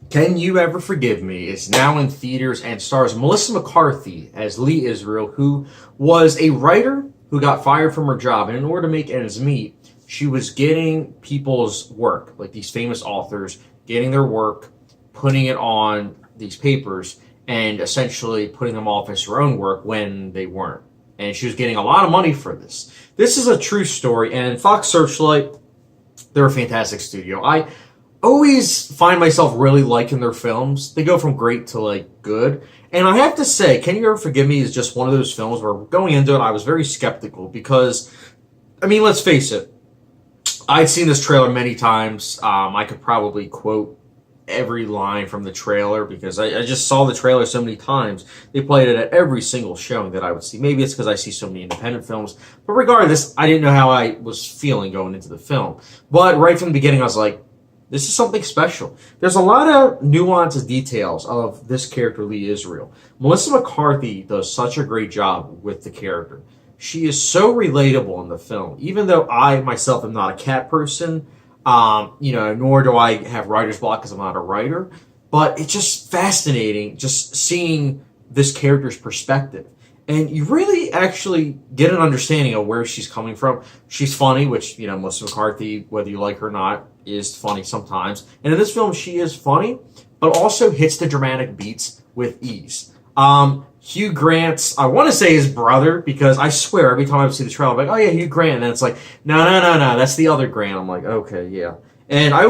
Can You Ever Forgive Me is now in theaters and stars Melissa McCarthy as Lee Israel, who was a writer who got fired from her job. And in order to make ends meet, she was getting people's work, like these famous authors, getting their work, putting it on these papers, and essentially putting them off as her own work when they weren't. And she was getting a lot of money for this. This is a true story, and Fox Searchlight, they're a fantastic studio. I always find myself really liking their films. They go from great to like good. And I have to say, Can You Ever Forgive Me is just one of those films where going into it, I was very skeptical because, I mean, let's face it, I'd seen this trailer many times. I could probably quote every line from the trailer because I just saw the trailer so many times. They played it at every single showing that I would see. Maybe it's because I see so many independent films. But regardless, I didn't know how I was feeling going into the film. But right from the beginning, I was like, this is something special. There's a lot of nuanced details of this character, Lee Israel. Melissa McCarthy does such a great job with the character. She is so relatable in the film. Even though I myself am not a cat person, nor do I have writer's block because I'm not a writer, but it's just fascinating just seeing this character's perspective. And you really actually get an understanding of where she's coming from. She's funny, which, Melissa McCarthy, whether you like her or not, is funny sometimes. And in this film, she is funny, but also hits the dramatic beats with ease. Hugh Grant's, I want to say his brother, because I swear every time I see the trailer, I'm like, oh yeah, Hugh Grant. And then it's like, no, that's the other Grant. I'm like, okay, yeah. And I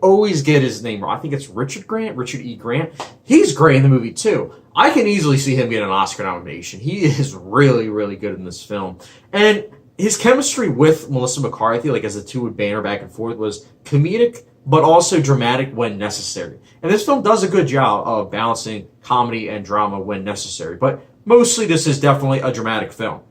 always get his name wrong. I think it's Richard Grant, Richard E. Grant. He's great in the movie too. I can easily see him get an Oscar nomination. He is really, really good in this film. And his chemistry with Melissa McCarthy, like as the two would banter back and forth, was comedic, but also dramatic when necessary. And this film does a good job of balancing comedy and drama when necessary. But mostly this is definitely a dramatic film.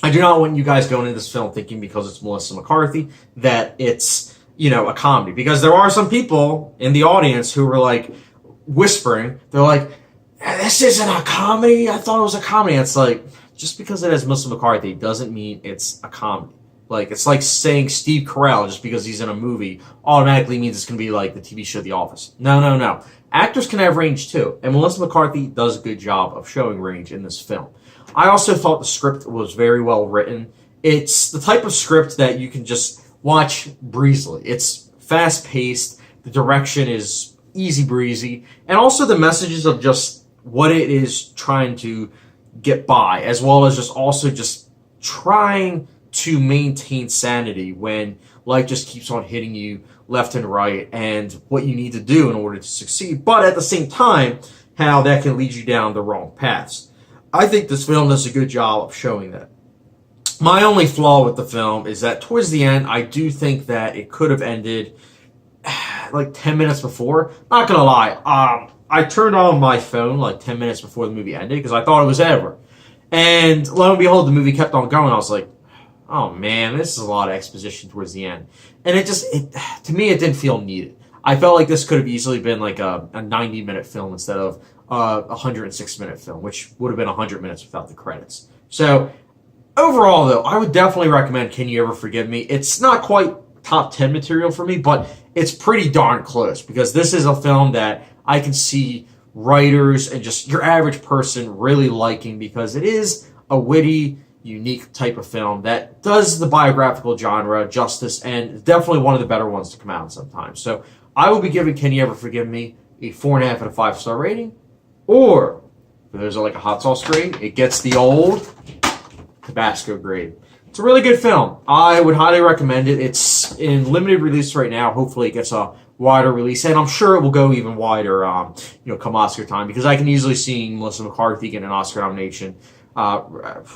I do not want you guys going into this film thinking because it's Melissa McCarthy that it's, a comedy. Because there are some people in the audience who were like whispering, they're like, this isn't a comedy. I thought it was a comedy. It's like, just because it has Melissa McCarthy doesn't mean it's a comedy. Like, it's like saying Steve Carell, just because he's in a movie, automatically means it's going to be like the TV show The Office. No. Actors can have range too. And Melissa McCarthy does a good job of showing range in this film. I also thought the script was very well written. It's the type of script that you can just watch breezily. It's fast-paced. The direction is easy breezy. And also the messages of just what it is trying to get by, as well as just trying to maintain sanity when life just keeps on hitting you left and right, and what you need to do in order to succeed, but at the same time, how that can lead you down the wrong paths. I think this film does a good job of showing that. My only flaw with the film is that towards the end, I do think that it could have ended like 10 minutes before. Not gonna lie, I turned on my phone like 10 minutes before the movie ended because I thought it was over. And lo and behold, the movie kept on going. I was like, oh man, this is a lot of exposition towards the end. And to me, it didn't feel needed. I felt like this could have easily been like a 90-minute film instead of a 106-minute film, which would have been 100 minutes without the credits. So overall, though, I would definitely recommend Can You Ever Forgive Me? It's not quite top 10 material for me, but it's pretty darn close because this is a film that I can see writers and just your average person really liking because it is a witty, unique type of film that does the biographical genre justice and definitely one of the better ones to come out sometimes. So I will be giving Can You Ever Forgive Me a 4.5 out of 5-star rating, or if there's like a hot sauce grade, it gets the old Tabasco grade. It's a really good film. I would highly recommend it. It's in limited release right now. Hopefully it gets a wider release, and I'm sure it will go even wider, come Oscar time, because I can easily see Melissa McCarthy get an Oscar nomination.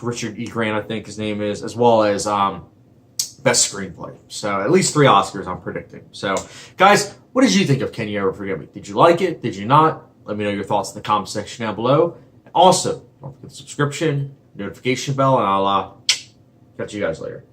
Richard E. Grant, I think his name is, as well as Best Screenplay. So at least 3 Oscars I'm predicting. So guys, what did you think of Can You Ever Forgive Me? Did you like it? Did you not? Let me know your thoughts in the comment section down below. Also, don't forget the subscription, notification bell, and I'll catch you guys later.